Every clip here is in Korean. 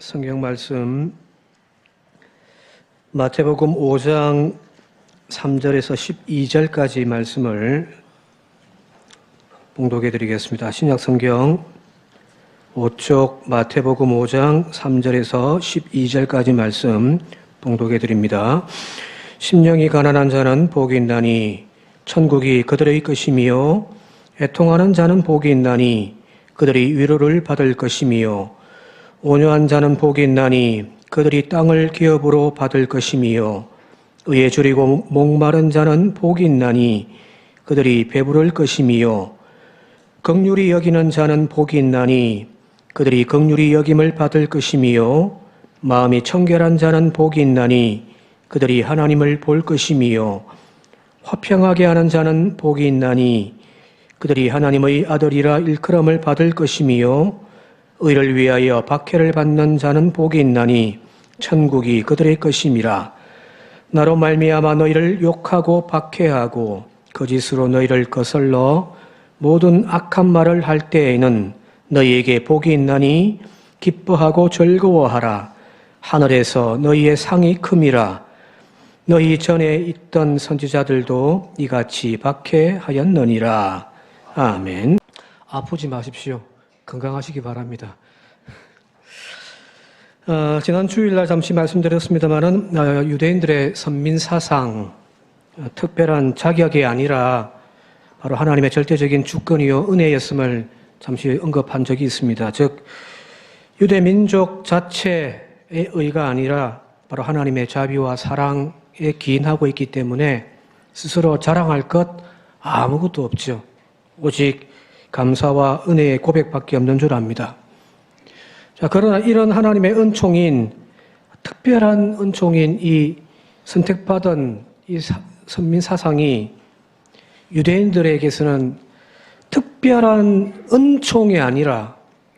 성경 말씀 마태복음 5장 3절에서 12절까지 말씀을 봉독해 드리겠습니다. 신약 성경 5쪽 마태복음 5장 3절에서 12절까지 말씀 봉독해 드립니다. 심령이 가난한 자는 복이 있나니 천국이 그들의 것이며 애통하는 자는 복이 있나니 그들이 위로를 받을 것이며 온유한 자는 복이 있나니 그들이 땅을 기업으로 받을 것이며 의에 줄이고 목마른 자는 복이 있나니 그들이 배부를 것이며 긍휼히 여기는 자는 복이 있나니 그들이 긍휼히 여김을 받을 것이며 마음이 청결한 자는 복이 있나니 그들이 하나님을 볼 것이며 화평하게 하는 자는 복이 있나니 그들이 하나님의 아들이라 일컬음을 받을 것이며 의를 위하여 박해를 받는 자는 복이 있나니 천국이 그들의 것임이라. 나로 말미암아 너희를 욕하고 박해하고 거짓으로 너희를 거슬러 모든 악한 말을 할 때에는 너희에게 복이 있나니 기뻐하고 즐거워하라. 하늘에서 너희의 상이 큼이라. 너희 전에 있던 선지자들도 이같이 박해하였느니라. 아멘. 아프지 마십시오. 건강하시기 바랍니다. 지난 주일날 잠시 말씀드렸습니다마는 유대인들의 선민사상, 특별한 자격이 아니라 바로 하나님의 절대적인 주권이요 은혜였음을 잠시 언급한 적이 있습니다. 즉 유대 민족 자체의 의가 아니라 바로 하나님의 자비와 사랑에 기인하고 있기 때문에 스스로 자랑할 것 아무것도 없죠. 오직 감사와 은혜의 고백밖에 없는 줄 압니다. 자, 그러나 이런 하나님의 은총인, 특별한 은총인 이 선택받은 이 선민사상이 유대인들에게서는 특별한 은총이 아니라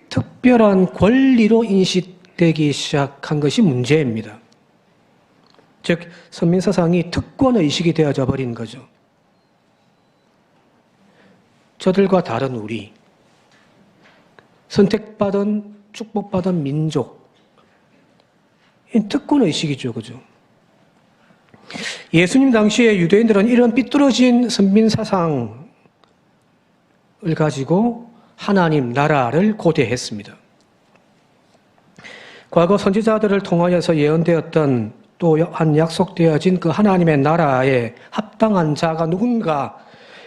특별한 권리로 인식되기 시작한 것이 문제입니다. 즉, 선민사상이 특권의식이 되어져 버린 거죠. 저들과 다른 우리, 선택받은, 축복받은 민족, 이 특권의식이죠. 그죠? 예수님 당시에 유대인들은 이런 삐뚤어진 선민사상을 가지고 하나님 나라를 고대했습니다. 과거 선지자들을 통하여서 예언되었던 또 한 약속되어진 그 하나님의 나라에 합당한 자가 누군가,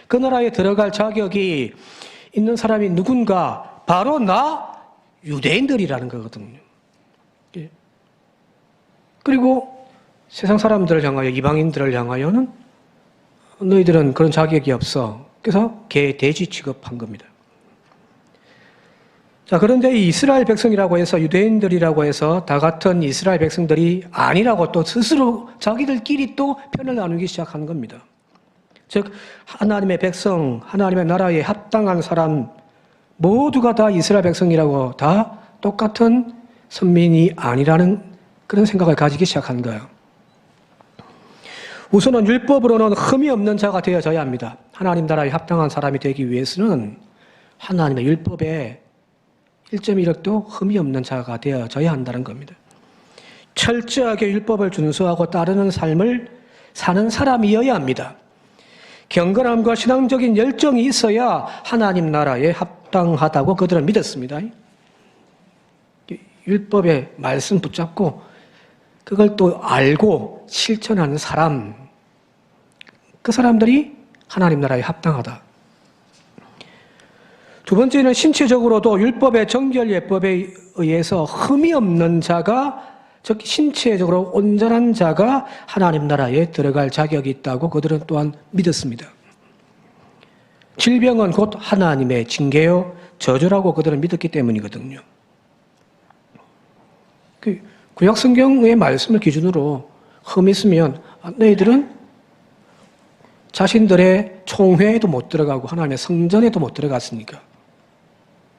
그 나라에 들어갈 자격이 있는 사람이 누군가, 바로 나 유대인들이라는 거거든요. 그리고 세상 사람들을 향하여, 이방인들을 향하여는 너희들은 그런 자격이 없어. 그래서 개, 돼지 취급한 겁니다. 자, 그런데 이 이스라엘 백성이라고 해서, 유대인들이라고 해서 다 같은 이스라엘 백성들이 아니라고 또 스스로 자기들끼리 또 편을 나누기 시작하는 겁니다. 즉 하나님의 백성, 하나님의 나라에 합당한 사람 모두가 다 이스라엘 백성이라고, 다 똑같은 선민이 아니라는 그런 생각을 가지기 시작한 거예요. 우선은 율법으로는 흠이 없는 자가 되어져야 합니다. 하나님 나라에 합당한 사람이 되기 위해서는 하나님의 율법에 1.1억도 흠이 없는 자가 되어져야 한다는 겁니다. 철저하게 율법을 준수하고 따르는 삶을 사는 사람이어야 합니다. 경건함과 신앙적인 열정이 있어야 하나님 나라에 합당하다고 그들은 믿었습니다. 율법의 말씀 붙잡고 그걸 또 알고 실천하는 사람, 그 사람들이 하나님 나라에 합당하다. 두 번째는 신체적으로도 율법의 정결예법에 의해서 흠이 없는 자가, 즉 신체적으로 온전한 자가 하나님 나라에 들어갈 자격이 있다고 그들은 또한 믿었습니다. 질병은 곧 하나님의 징계요 저주라고 그들은 믿었기 때문이거든요. 구약 성경의 말씀을 기준으로 흠이 있으면 너희들은 자신들의 총회에도 못 들어가고 하나님의 성전에도 못 들어갔으니까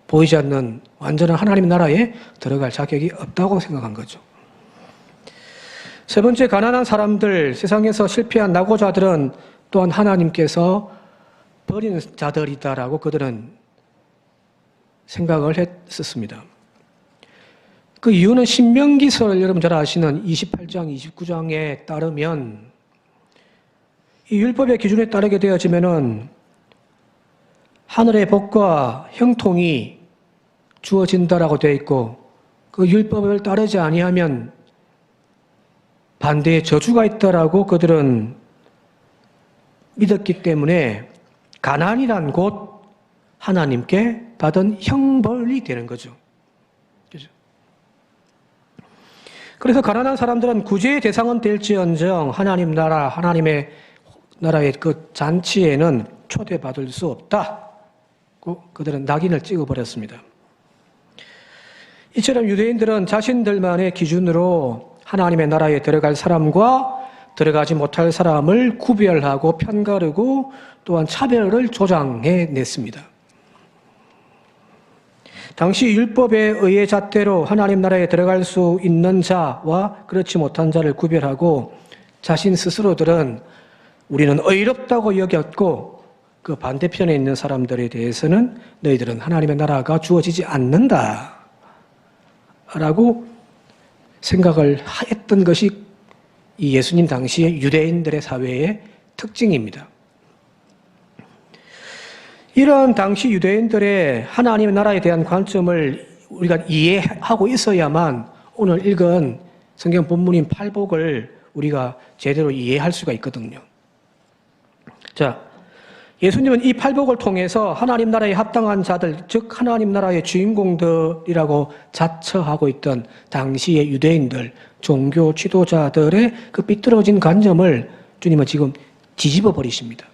보이지 않는 완전한 하나님 나라에 들어갈 자격이 없다고 생각한 거죠. 세 번째, 가난한 사람들, 세상에서 실패한 낙오자들은 또한 하나님께서 버리는 자들이다라고 그들은 생각을 했었습니다. 그 이유는 신명기서를 여러분 잘 아시는 28장, 29장에 따르면 이 율법의 기준에 따르게 되어지면은 하늘의 복과 형통이 주어진다라고 되어 있고 그 율법을 따르지 아니하면 반대의 저주가 있다라고 그들은 믿었기 때문에 가나안이란 곳 하나님께 받은 형벌이 되는 거죠. 그죠? 그래서 가난한 사람들은 구제의 대상은 될지언정 하나님 나라, 하나님의 나라의 그 잔치에는 초대받을 수 없다고 그들은 낙인을 찍어버렸습니다. 이처럼 유대인들은 자신들만의 기준으로 하나님의 나라에 들어갈 사람과 들어가지 못할 사람을 구별하고 편가르고 또한 차별을 조장해냈습니다. 당시 율법에 의해 잣대로 하나님 나라에 들어갈 수 있는 자와 그렇지 못한 자를 구별하고 자신 스스로들은 우리는 의롭다고 여겼고 그 반대편에 있는 사람들에 대해서는 너희들은 하나님의 나라가 주어지지 않는다 라고 생각을 했던 것이 이 예수님 당시의 유대인들의 사회의 특징입니다. 이런 당시 유대인들의 하나님의 나라에 대한 관점을 우리가 이해하고 있어야만 오늘 읽은 성경 본문인 팔복을 우리가 제대로 이해할 수가 있거든요. 자, 예수님은 이 팔복을 통해서 하나님 나라에 합당한 자들, 즉 하나님 나라의 주인공들이라고 자처하고 있던 당시의 유대인들, 종교 지도자들의 그 삐뚤어진 관점을 주님은 지금 뒤집어 버리십니다.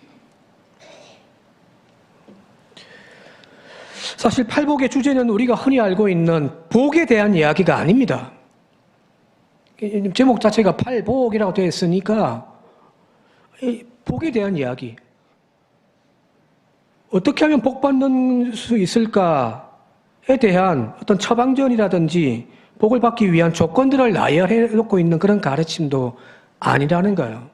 사실 팔복의 주제는 우리가 흔히 알고 있는 복에 대한 이야기가 아닙니다. 제목 자체가 팔복이라고 되어 있으니까 복에 대한 이야기. 어떻게 하면 복 받는 수 있을까에 대한 어떤 처방전이라든지 복을 받기 위한 조건들을 나열해 놓고 있는 그런 가르침도 아니라는 거예요.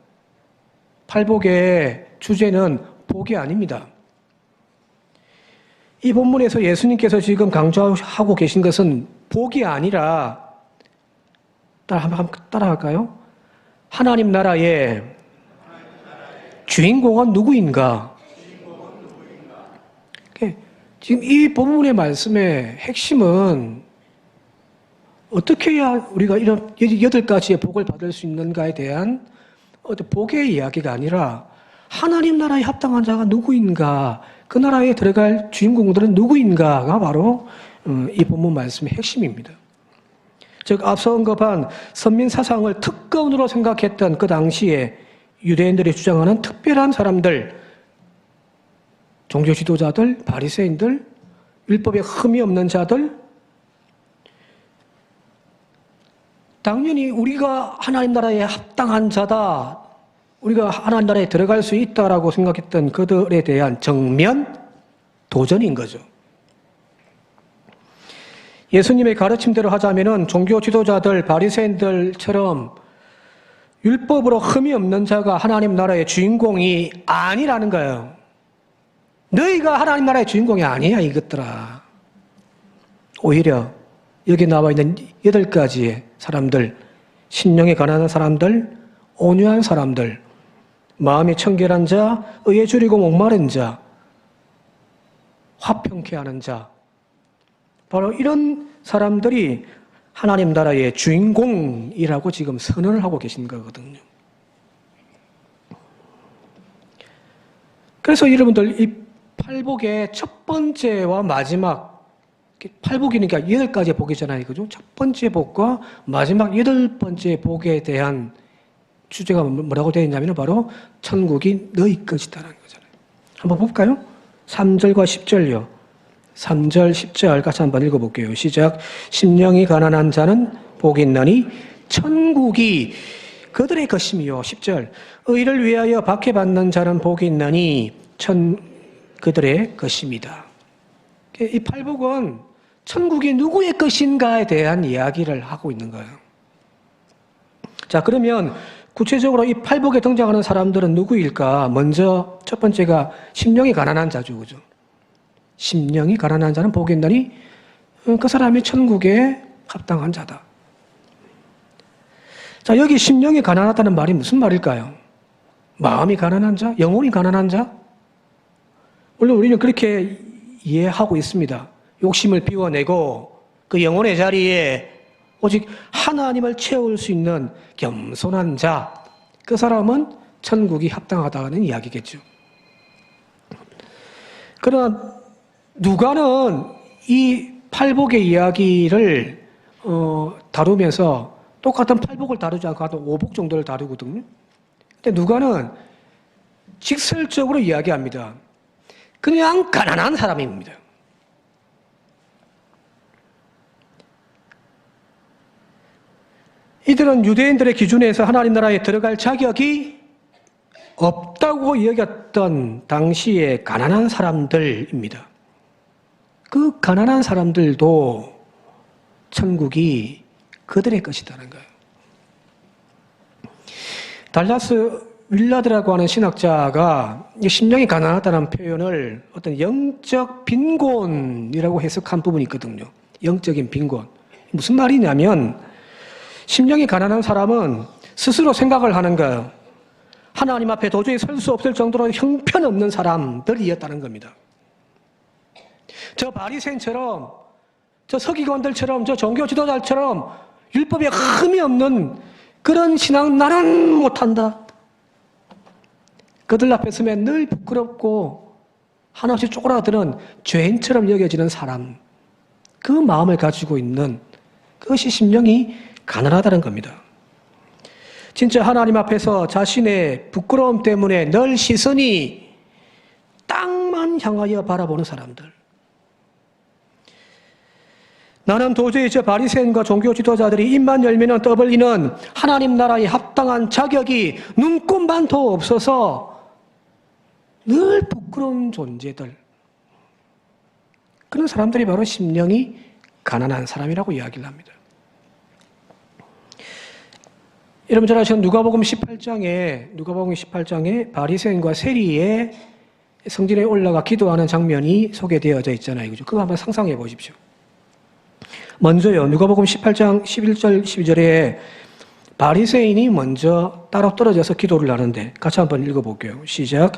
팔복의 주제는 복이 아닙니다. 이 본문에서 예수님께서 지금 강조하고 계신 것은 복이 아니라 한번 따라할까요? 하나님 나라의 주인공은 누구인가? 지금 이 본문의 말씀의 핵심은 어떻게 해야 우리가 이런 8가지의 복을 받을 수 있는가에 대한 어떤 복의 이야기가 아니라 하나님 나라에 합당한 자가 누구인가, 그 나라에 들어갈 주인공들은 누구인가가 바로 이 본문 말씀의 핵심입니다. 즉 앞서 언급한 선민사상을 특권으로 생각했던 그 당시에 유대인들이 주장하는 특별한 사람들, 종교 지도자들, 바리새인들, 율법에 흠이 없는 자들, 당연히 우리가 하나님 나라에 합당한 자다, 우리가 하나님 나라에 들어갈 수 있다라고 생각했던 그들에 대한 정면 도전인 거죠. 예수님의 가르침대로 하자면은 종교 지도자들, 바리새인들처럼 율법으로 흠이 없는 자가 하나님 나라의 주인공이 아니라는 거예요. 너희가 하나님 나라의 주인공이 아니야, 이것들아. 오히려 여기 나와 있는 8가지의 사람들, 신령이 가난한 사람들, 온유한 사람들, 마음이 청결한 자, 의에 줄이고 목마른 자, 화평케 하는 자, 바로 이런 사람들이 하나님 나라의 주인공이라고 지금 선언을 하고 계신 거거든요. 그래서 여러분들 이 팔복의 첫 번째와 마지막, 팔복이니까 8가지 복이잖아요. 그죠? 첫 번째 복과 마지막 8번째 복에 대한 주제가 뭐라고 되어 있냐면 바로 천국이 너희 것이다라는 거잖아요. 한번 볼까요? 3절과 10절요. 3절, 10절 같이 한번 읽어볼게요. 시작. 심령이 가난한 자는 복이 있나니 천국이 그들의 것이며. 10절. 의를 위하여 박해받는 자는 복이 있나니 그들의 것입니다. 이 팔복은 천국이 누구의 것인가에 대한 이야기를 하고 있는 거예요. 자, 그러면 구체적으로 이 팔복에 등장하는 사람들은 누구일까? 먼저 첫 번째가 심령이 가난한 자죠. 그죠? 심령이 가난한 자는 복이 있나니 그 사람이 천국에 합당한 자다. 자, 여기 심령이 가난하다는 말이 무슨 말일까요? 마음이 가난한 자? 영혼이 가난한 자? 물론 우리는 그렇게 이해하고 있습니다. 욕심을 비워내고 그 영혼의 자리에 오직 하나님을 채울 수 있는 겸손한 자, 그 사람은 천국이 합당하다는 이야기겠죠. 그러나 누가는 이 팔복의 이야기를 다루면서 똑같은 팔복을 다루지 않고 한 오복 정도를 다루거든요. 근데 누가는 직설적으로 이야기합니다. 그냥 가난한 사람입니다. 이들은 유대인들의 기준에서 하나님 나라에 들어갈 자격이 없다고 여겼던 당시의 가난한 사람들입니다. 그 가난한 사람들도 천국이 그들의 것이라는 거예요. 달라스 윌라드라고 하는 신학자가 심령이 가난하다는 표현을 어떤 영적 빈곤이라고 해석한 부분이 있거든요. 영적인 빈곤. 무슨 말이냐면 심령이 가난한 사람은 스스로 생각을 하는 거예요. 하나님 앞에 도저히 설 수 없을 정도로 형편없는 사람들이었다는 겁니다. 저 바리새인처럼, 저 서기관들처럼, 저 종교 지도자처럼 율법에 흠이 없는 그런 신앙 나는 못한다. 그들 앞에 서면 늘 부끄럽고 한없이 쪼그라드는 죄인처럼 여겨지는 사람, 그 마음을 가지고 있는 그것이 심령이 가난하다는 겁니다. 진짜 하나님 앞에서 자신의 부끄러움 때문에 늘 시선이 땅만 향하여 바라보는 사람들. 나는 도저히 저 바리새인과 종교 지도자들이 입만 열면 떠벌리는 하나님 나라에 합당한 자격이 눈꼽만도 없어서 늘 부끄러운 존재들. 그런 사람들이 바로 심령이 가난한 사람이라고 이야기를 합니다. 여러분 잘 아시는 누가복음 18장에 바리새인과 세리의 성전에 올라가 기도하는 장면이 소개되어져 있잖아요. 그죠? 그거 한번 상상해 보십시오. 먼저요, 누가복음 18장 11절 12절에 바리새인이 먼저 따로 떨어져서 기도를 하는데 같이 한번 읽어볼게요. 시작.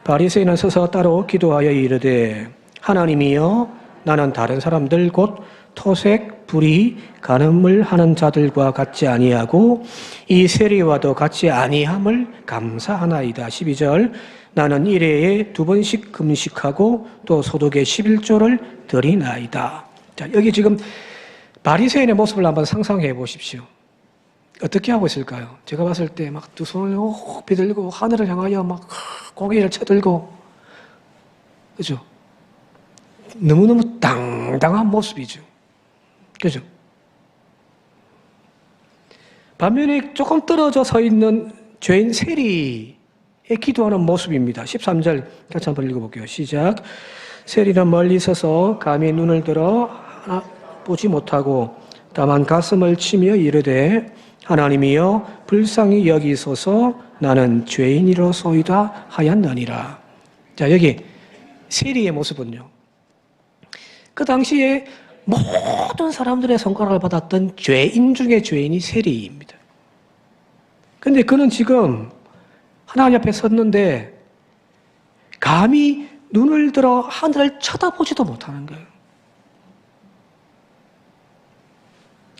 바리새인은 서서 따로 기도하여 이르되 하나님이여 나는 다른 사람들 곧 토색, 불의, 간음을 하는 자들과 같지 아니하고 이 세리와도 같지 아니함을 감사하나이다. 12절 나는 일회에 2번씩 금식하고 또 소득의 11조를 드리나이다. 자, 여기 지금 바리새인의 모습을 한번 상상해 보십시오. 어떻게 하고 있을까요? 제가 봤을 때 막 두 손을 높이 들고 하늘을 향하여 막 고개를 쳐들고, 그죠? 너무너무 당당한 모습이죠. 그죠? 반면에 조금 떨어져 서 있는 죄인 세리의 기도하는 모습입니다. 13절 같이 한번 읽어볼게요. 시작. 세리는 멀리 서서 감히 눈을 들어 보지 못하고 다만 가슴을 치며 이르되 하나님이여 불쌍히 여기소서 나는 죄인이로소이다 하였느니라. 자, 여기 세리의 모습은요, 그 당시에 모든 사람들의 손가락을 받았던 죄인 중에 죄인이 세리입니다. 그런데 그는 지금 하나님 앞에 섰는데 감히 눈을 들어 하늘을 쳐다보지도 못하는 거예요.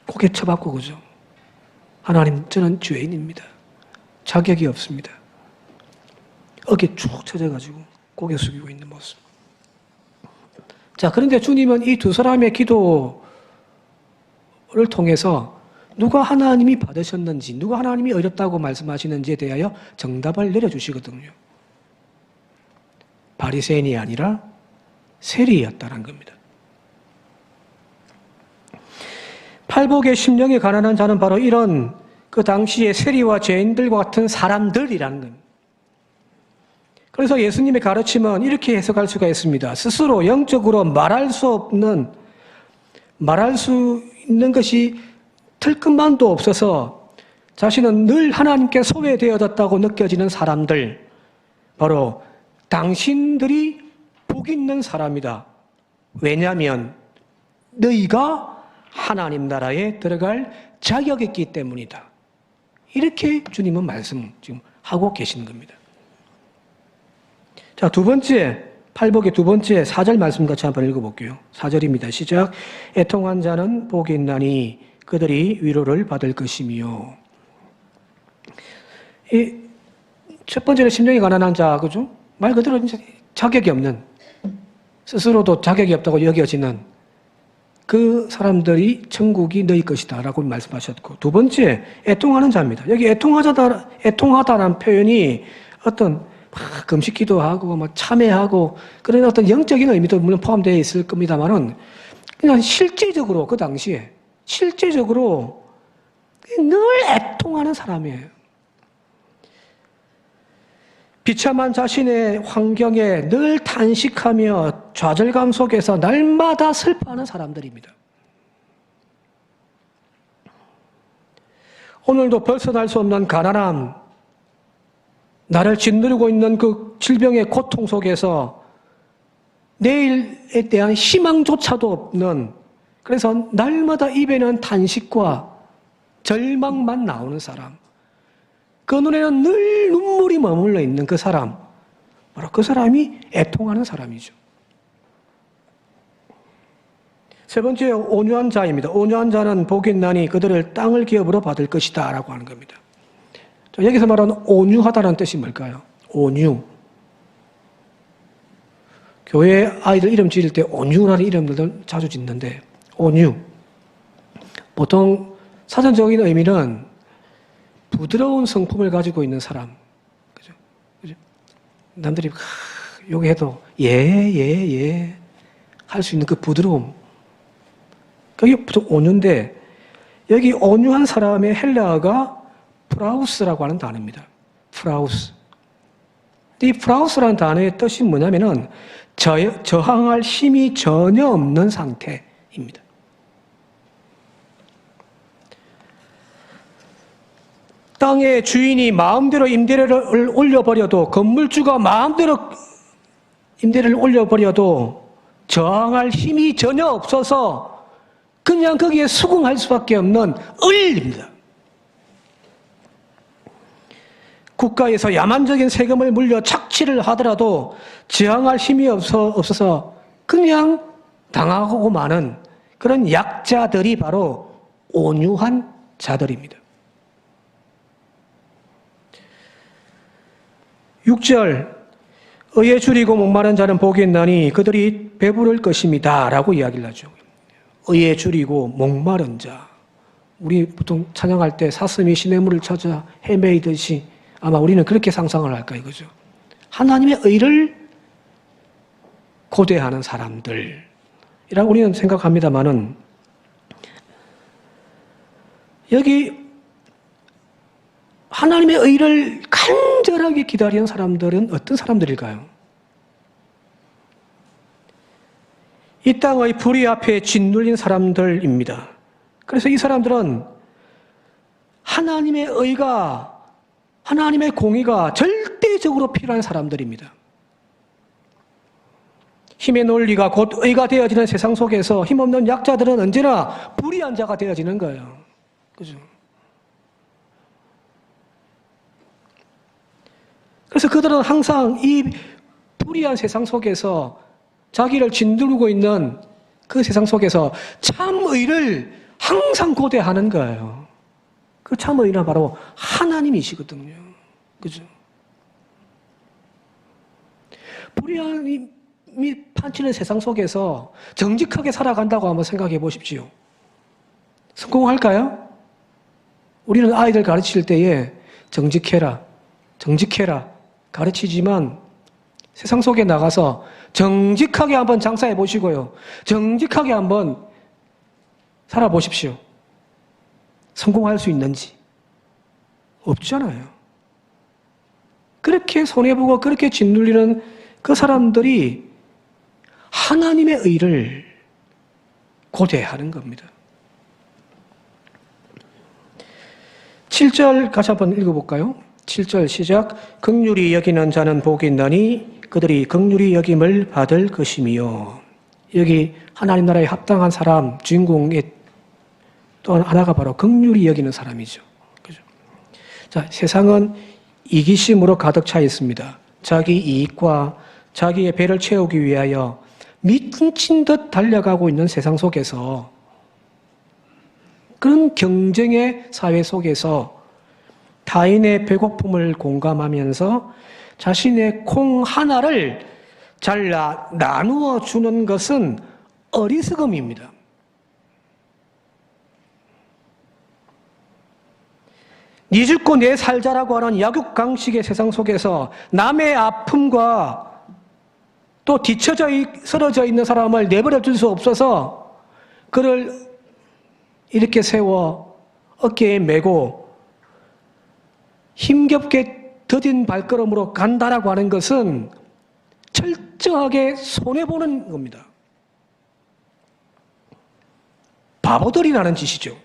고개 쳐박고, 그죠? 하나님, 저는 죄인입니다. 자격이 없습니다. 어깨 쭉 쳐져가지고 고개 숙이고 있는 모습. 자, 그런데 주님은 이 두 사람의 기도를 통해서 누가 하나님이 받으셨는지, 누가 하나님이 어렵다고 말씀하시는지에 대하여 정답을 내려주시거든요. 바리새인이 아니라 세리였다는 겁니다. 팔복의 심령이 가난한 자는 바로 이런 그 당시의 세리와 죄인들과 같은 사람들이라는 겁니다. 그래서 예수님의 가르침은 이렇게 해석할 수가 있습니다. 스스로 영적으로 말할 수 있는 것이 틀끝만도 없어서 자신은 늘 하나님께 소외되어졌다고 느껴지는 사람들, 바로 당신들이 복 있는 사람이다. 왜냐하면 너희가 하나님 나라에 들어갈 자격이 있기 때문이다. 이렇게 주님은 말씀 지금 하고 계시는 겁니다. 자, 두 번째, 팔복의 두 번째 4절 말씀 같이 한번 읽어볼게요. 4절입니다. 시작. 애통한 자는 복이 있나니 그들이 위로를 받을 것이며. 이 첫 번째는 심령이 가난한 자, 그죠? 말 그대로 자격이 없는, 스스로도 자격이 없다고 여겨지는 그 사람들이 천국이 너희 것이다 라고 말씀하셨고, 두 번째, 애통하는 자입니다. 여기 애통하다라는 표현이 어떤 막 금식 기도하고 막 참회하고 그런 어떤 영적인 의미도 물론 포함되어 있을 겁니다만은 그냥 실제적으로 그 당시에 실제적으로 늘 애통하는 사람이에요. 비참한 자신의 환경에 늘 탄식하며 좌절감 속에서 날마다 슬퍼하는 사람들입니다. 오늘도 벗어날 수 없는 가난함, 나를 짓누르고 있는 그 질병의 고통 속에서 내일에 대한 희망조차도 없는, 그래서 날마다 입에는 탄식과 절망만 나오는 사람, 그 눈에는 늘 눈물이 머물러 있는 그 사람, 바로 그 사람이 애통하는 사람이죠. 세 번째, 온유한 자입니다. 온유한 자는 복이 있나니 그들을 땅을 기업으로 받을 것이다 라고 하는 겁니다. 여기서 말하는 온유하다는 뜻이 뭘까요? 온유. 교회 아이들 이름 지을 때 온유라는 이름들도 자주 짓는데, 온유. 보통 사전적인 의미는 부드러운 성품을 가지고 있는 사람. 그죠? 남들이 욕해도 예 할 수 있는 그 부드러움. 그게 보통 온유인데, 여기 온유한 사람의 헬라어가 프라우스라고 하는 단어입니다. 프라우스. 이 프라우스라는 단어의 뜻이 뭐냐면은 저항할 힘이 전혀 없는 상태입니다. 땅의 주인이 마음대로 임대료를 올려버려도, 건물주가 마음대로 임대료를 올려버려도 저항할 힘이 전혀 없어서 그냥 거기에 수긍할 수밖에 없는 을입니다. 국가에서 야만적인 세금을 물려 착취를 하더라도 저항할 힘이 없어서 그냥 당하고 마는 그런 약자들이 바로 온유한 자들입니다. 6절, 의에 줄이고 목마른 자는 복이 있나니 그들이 배부를 것입니다 라고 이야기를 하죠. 의에 줄이고 목마른 자. 우리 보통 찬양할 때 사슴이 시냇물을 찾아 헤매이듯이 아마 우리는 그렇게 상상을 할까 이거죠. 하나님의 의를 고대하는 사람들이라고 우리는 생각합니다만은, 여기 하나님의 의를 간절하게 기다리는 사람들은 어떤 사람들일까요? 이 땅의 불의 앞에 짓눌린 사람들입니다. 그래서 이 사람들은 하나님의 의가, 하나님의 공의가 절대적으로 필요한 사람들입니다. 힘의 논리가 곧 의가 되어지는 세상 속에서 힘없는 약자들은 언제나 불의한 자가 되어지는 거예요. 그죠? 그래서 그들은 항상 이 불의한 세상 속에서 자기를 짓누르고 있는 그 세상 속에서 참의를 항상 고대하는 거예요. 그 참의는 바로 하나님이시거든요. 그죠? 불의함이 판치는 세상 속에서 정직하게 살아간다고 한번 생각해 보십시오. 성공할까요? 우리는 아이들 가르칠 때에 정직해라 가르치지만 세상 속에 나가서 정직하게 한번 장사해 보시고요. 정직하게 한번 살아보십시오. 성공할 수 있는지. 없잖아요. 그렇게 손해보고 그렇게 짓눌리는 그 사람들이 하나님의 의를 고대하는 겁니다. 7절 같이 한번 읽어볼까요? 7절 시작. 긍휼히 여기는 자는 복이 있나니 그들이 긍휼히 여김을 받을 것이며. 여기 하나님 나라에 합당한 사람, 주인공의 또 하나가 바로 긍휼히 여기는 사람이죠. 그죠? 자, 세상은 이기심으로 가득 차 있습니다. 자기 이익과 자기의 배를 채우기 위하여 미친 듯 달려가고 있는 세상 속에서, 그런 경쟁의 사회 속에서 타인의 배고픔을 공감하면서 자신의 콩 하나를 잘라 나누어 주는 것은 어리석음입니다. 니 죽고 내 살자라고 하는 약육강식의 세상 속에서 남의 아픔과 또 뒤처져 쓰러져 있는 사람을 내버려 둘 수 없어서 그를 이렇게 세워 어깨에 메고 힘겹게 더딘 발걸음으로 간다라고 하는 것은 철저하게 손해보는 겁니다. 바보들이라는 짓이죠.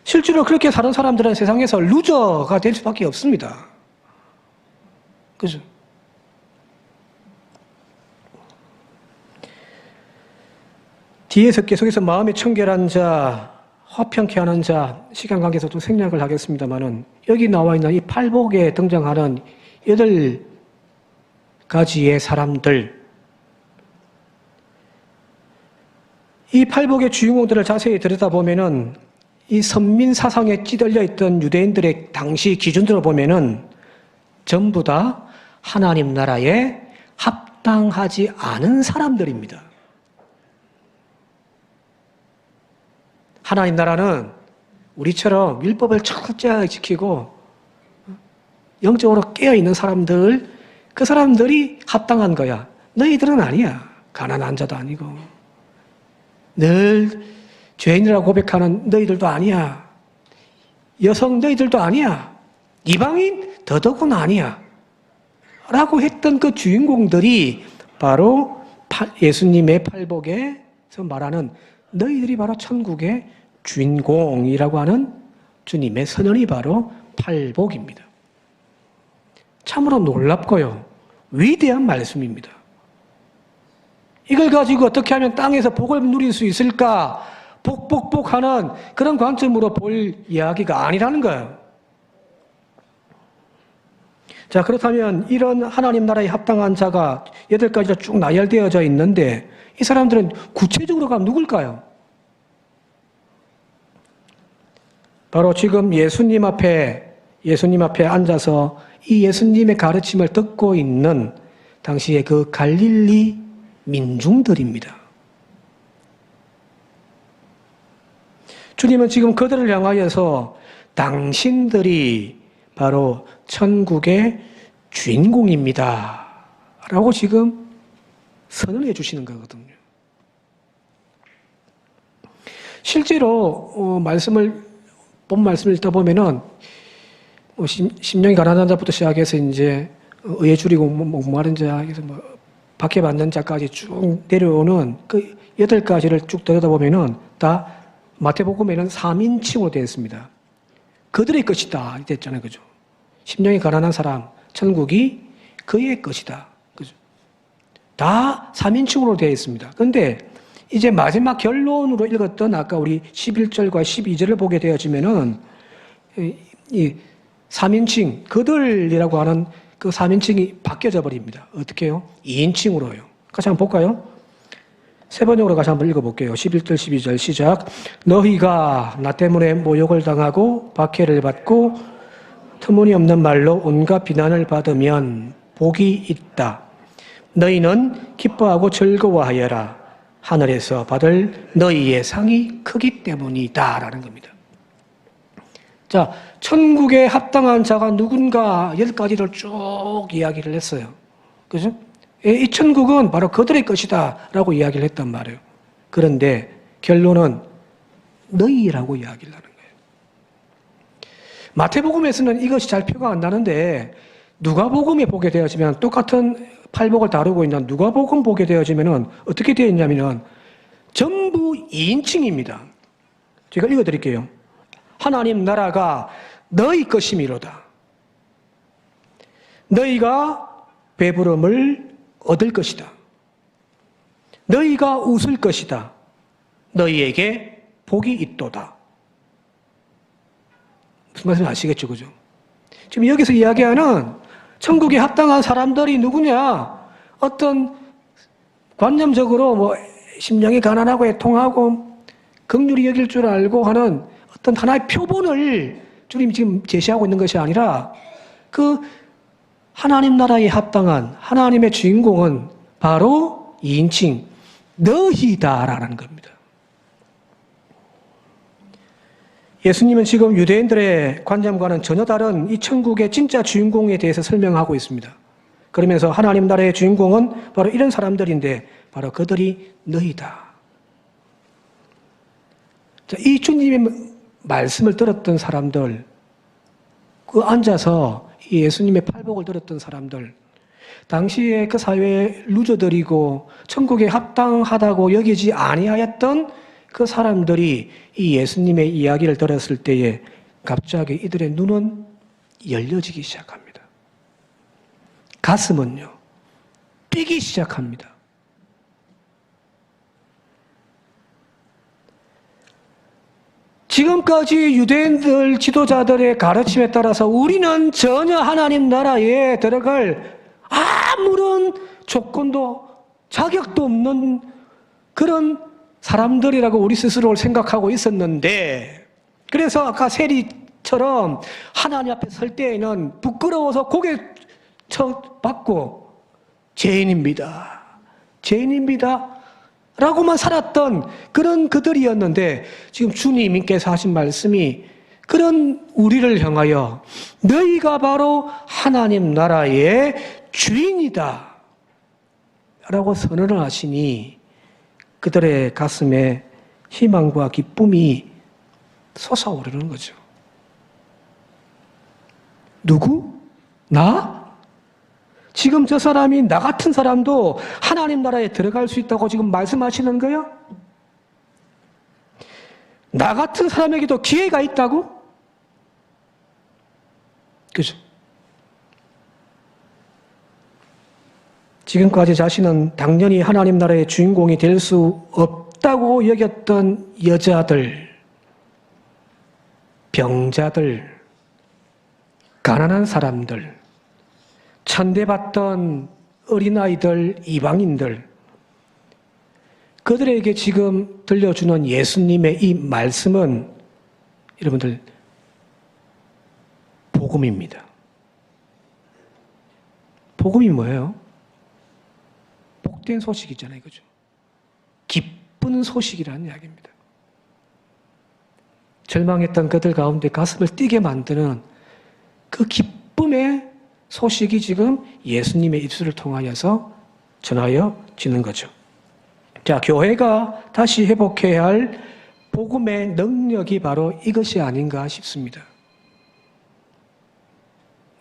실제로 그렇게 사는 사람들은 세상에서 루저가 될 수밖에 없습니다. 그죠? 뒤에서 계속해서 마음이 청결한 자, 화평케 하는 자, 시간 관계에서 좀 생략을 하겠습니다만은, 여기 나와 있는 이 팔복에 등장하는 8가지의 사람들, 이 팔복의 주인공들을 자세히 들여다보면은 이 선민 사상에 찌들려 있던 유대인들의 당시 기준으로 보면은 전부 다 하나님 나라에 합당하지 않은 사람들입니다. 하나님 나라는 우리처럼 율법을 철저하게 지키고 영적으로 깨어있는 사람들, 그 사람들이 합당한 거야. 너희들은 아니야. 가난한 자도 아니고 늘 죄인이라고 고백하는 너희들도 아니야. 여성 너희들도 아니야. 이방인 더더군 아니야. 라고 했던 그 주인공들이 바로 예수님의 팔복에서 말하는 너희들이 바로 천국의 주인공이라고 하는 주님의 선언이 바로 팔복입니다. 참으로 놀랍고요, 위대한 말씀입니다. 이걸 가지고 어떻게 하면 땅에서 복을 누릴 수 있을까? 복하는 그런 관점으로 볼 이야기가 아니라는 거예요. 자, 그렇다면 이런 하나님 나라에 합당한 자가 8가지로 쭉 나열되어져 있는데 이 사람들은 구체적으로 가면 누굴까요? 바로 지금 예수님 앞에 앉아서 이 예수님의 가르침을 듣고 있는 당시의 그 갈릴리 민중들입니다. 주님은 지금 그들을 향하여서 당신들이 바로 천국의 주인공입니다 라고 지금 선언해 주시는 거거든요. 실제로 본 말씀을 읽다 보면은 심령이 가난한 자부터 시작해서 이제 의에 줄이고 목마른 자, 박해받는 자까지 쭉 내려오는 그 8가지를 쭉 들여다보면은 다 마태복음에는 3인칭으로 되어 있습니다. 그들의 것이다 됐잖아요, 그죠? 심령이 가난한 사람, 천국이 그의 것이다, 그죠? 다 3인칭으로 되어 있습니다. 그런데 이제 마지막 결론으로 읽었던 아까 우리 11절과 12절을 보게 되어지면은 이 3인칭, 그들이라고 하는 그 3인칭이 바뀌어져 버립니다. 어떻게 해요? 2인칭으로요. 같이 한번 볼까요? 세 번역으로 같이 한번 읽어볼게요. 11절, 12절 시작. 너희가 나 때문에 모욕을 당하고 박해를 받고 터무니없는 말로 온갖 비난을 받으면 복이 있다. 너희는 기뻐하고 즐거워하여라. 하늘에서 받을 너희의 상이 크기 때문이다 라는 겁니다. 자, 천국에 합당한 자가 누군가 10가지를 쭉 이야기를 했어요. 그죠? 이 천국은 바로 그들의 것이다 라고 이야기를 했단 말이에요. 그런데 결론은 너희라고 이야기를 하는 거예요. 마태복음에서는 이것이 잘 표가 안 나는데 누가복음에 보게 되어지면 똑같은 팔복을 다루고 있는 누가복음 보게 되어지면은 어떻게 되어 있냐면은 전부 2인칭입니다. 제가 읽어드릴게요. 하나님 나라가 너희 것이미로다. 너희가 배부름을 얻을 것이다. 너희가 웃을 것이다. 너희에게 복이 있도다. 무슨 말인지 아시겠죠? 그죠? 지금 여기서 이야기하는 천국에 합당한 사람들이 누구냐? 어떤 관념적으로 뭐 심령이 가난하고 애통하고 긍휼히 여길 줄 알고 하는 어떤 하나의 표본을 주님 지금 제시하고 있는 것이 아니라 그 하나님 나라에 합당한 하나님의 주인공은 바로 2인칭 너희다라는 겁니다. 예수님은 지금 유대인들의 관념과는 전혀 다른 이 천국의 진짜 주인공에 대해서 설명하고 있습니다. 그러면서 하나님 나라의 주인공은 바로 이런 사람들인데 바로 그들이 너희다. 자, 이 주님의 말씀을 들었던 사람들, 그 앉아서 이 예수님의 팔복을 들었던 사람들, 당시에 그 사회의 루저들이고 천국에 합당하다고 여기지 아니하였던 그 사람들이 이 예수님의 이야기를 들었을 때에 갑자기 이들의 눈은 열려지기 시작합니다. 가슴은요, 뛰기 시작합니다. 지금까지 유대인들 지도자들의 가르침에 따라서 우리는 전혀 하나님 나라에 들어갈 아무런 조건도 자격도 없는 그런 사람들이라고 우리 스스로를 생각하고 있었는데, 그래서 아까 세리처럼 하나님 앞에 설 때에는 부끄러워서 고개 쳐받고 죄인입니다. 죄인입니다. 라고만 살았던 그런 그들이었는데, 지금 주님께서 하신 말씀이 그런 우리를 향하여 너희가 바로 하나님 나라의 주인이다 라고 선언을 하시니 그들의 가슴에 희망과 기쁨이 솟아오르는 거죠. 누구? 나? 지금 저 사람이 나 같은 사람도 하나님 나라에 들어갈 수 있다고 지금 말씀하시는 거야? 나 같은 사람에게도 기회가 있다고? 그죠? 지금까지 자신은 당연히 하나님 나라의 주인공이 될 수 없다고 여겼던 여자들, 병자들, 가난한 사람들, 천대받던 어린아이들, 이방인들, 그들에게 지금 들려주는 예수님의 이 말씀은 여러분들 복음입니다. 복음이 뭐예요? 복된 소식이잖아요. 그죠? 기쁜 소식이라는 이야기입니다. 절망했던 그들 가운데 가슴을 뛰게 만드는 그 기쁨의 소식이 지금 예수님의 입술을 통하여서 전하여지는 거죠. 자, 교회가 다시 회복해야 할 복음의 능력이 바로 이것이 아닌가 싶습니다.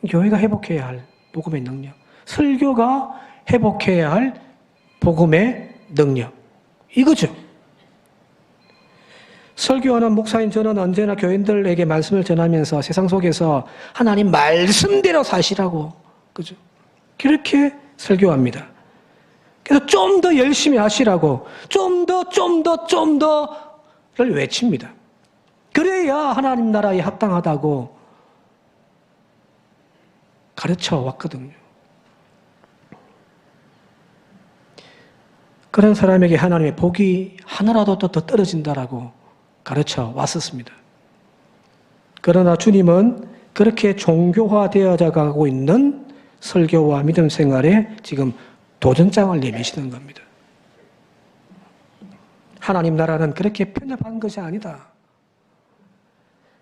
교회가 회복해야 할 복음의 능력, 설교가 회복해야 할 복음의 능력, 이거죠. 설교하는 목사인 저는 언제나 교인들에게 말씀을 전하면서 세상 속에서 하나님 말씀대로 사시라고, 그죠? 그렇게 설교합니다. 그래서 좀 더 열심히 하시라고, 좀 더를 외칩니다. 그래야 하나님 나라에 합당하다고 가르쳐 왔거든요. 그런 사람에게 하나님의 복이 하나라도 더 떨어진다라고 가르쳐 왔었습니다. 그러나 주님은 그렇게 종교화되어져 가고 있는 설교와 믿음 생활에 지금 도전장을 내미시는 겁니다. 하나님 나라는 그렇게 편협한 것이 아니다.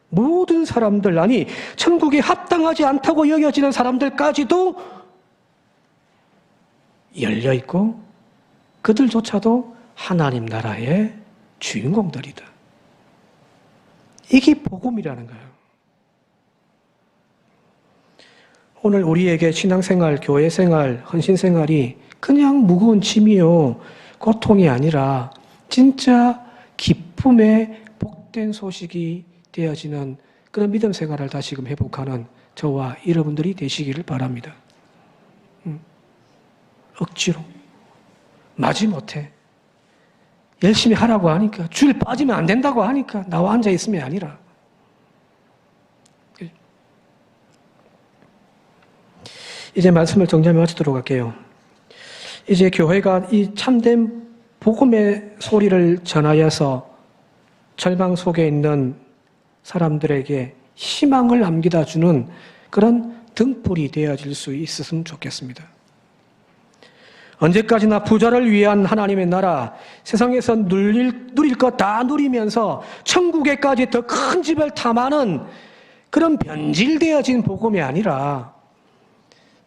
모든 사람들, 아니 천국에 합당하지 않다고 여겨지는 사람들까지도 열려있고 그들조차도 하나님 나라의 주인공들이다. 이게 복음이라는 거예요. 오늘 우리에게 신앙생활, 교회생활, 헌신생활이 그냥 무거운 짐이요, 고통이 아니라 진짜 기쁨의 복된 소식이 되어지는 그런 믿음 생활을 다시금 회복하는 저와 여러분들이 되시기를 바랍니다. 억지로, 마지못해 열심히 하라고 하니까, 주일 빠지면 안 된다고 하니까 나와 앉아 있음이 아니라, 이제 말씀을 정리하며 마치도록 할게요. 이제 교회가 이 참된 복음의 소리를 전하여서 절망 속에 있는 사람들에게 희망을 남기다 주는 그런 등불이 되어질 수 있었으면 좋겠습니다. 언제까지나 부자를 위한 하나님의 나라, 세상에서 누릴 것 다 누리면서 천국에까지 더 큰 집을 탐하는 그런 변질되어진 복음이 아니라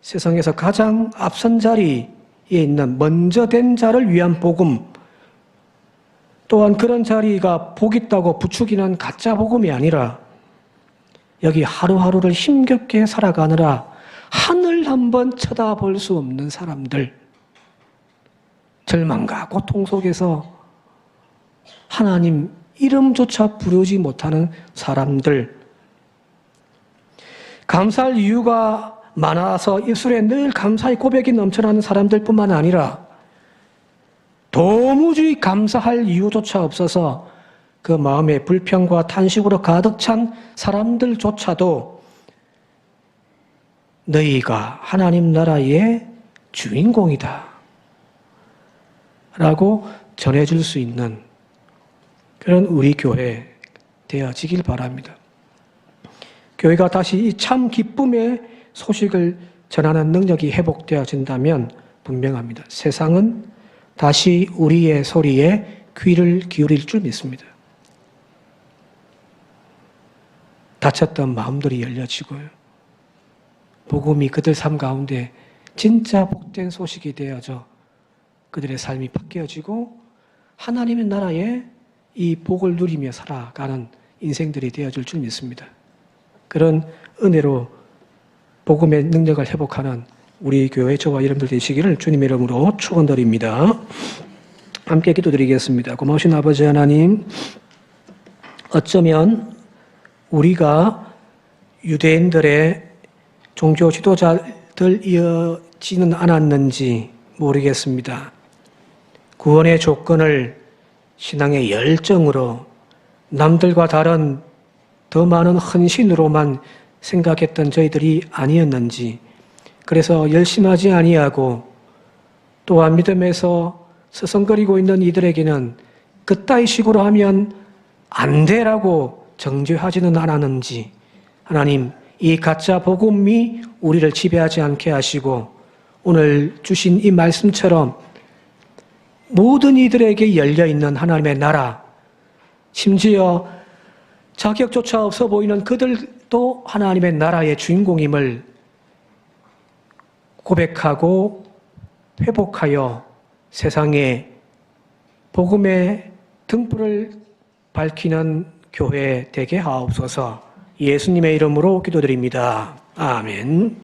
세상에서 가장 앞선 자리에 있는 먼저 된 자를 위한 복음, 또한 그런 자리가 복 있다고 부추기는 가짜 복음이 아니라 여기 하루하루를 힘겹게 살아가느라 하늘 한번 쳐다볼 수 없는 사람들, 절망과 고통 속에서 하나님 이름조차 부르지 못하는 사람들, 감사할 이유가 많아서 입술에 늘 감사의 고백이 넘쳐나는 사람들뿐만 아니라 도무지 감사할 이유조차 없어서 그 마음에 불평과 탄식으로 가득 찬 사람들조차도 너희가 하나님 나라의 주인공이다 라고 전해줄 수 있는 그런 우리 교회 되어지길 바랍니다. 교회가 다시 이 참 기쁨의 소식을 전하는 능력이 회복되어진다면 분명합니다. 세상은 다시 우리의 소리에 귀를 기울일 줄 믿습니다. 닫혔던 마음들이 열려지고요. 복음이 그들 삶 가운데 진짜 복된 소식이 되어져 그들의 삶이 바뀌어지고 하나님의 나라에 이 복을 누리며 살아가는 인생들이 되어질 줄 믿습니다. 그런 은혜로 복음의 능력을 회복하는 우리 교회 저와 여러분들 되시기를 주님의 이름으로 축원드립니다. 함께 기도드리겠습니다. 고마우신 아버지 하나님, 어쩌면 우리가 유대인들의 종교 지도자들이어지는 않았는지 모르겠습니다. 구원의 조건을 신앙의 열정으로 남들과 다른 더 많은 헌신으로만 생각했던 저희들이 아니었는지, 그래서 열심하지 아니하고 또한 믿음에서 서성거리고 있는 이들에게는 그따위 식으로 하면 안 되라고 정죄하지는 않았는지, 하나님 이 가짜 복음이 우리를 지배하지 않게 하시고 오늘 주신 이 말씀처럼 모든 이들에게 열려있는 하나님의 나라, 심지어 자격조차 없어 보이는 그들도 하나님의 나라의 주인공임을 고백하고 회복하여 세상에 복음의 등불을 밝히는 교회 되게 하옵소서. 예수님의 이름으로 기도드립니다. 아멘.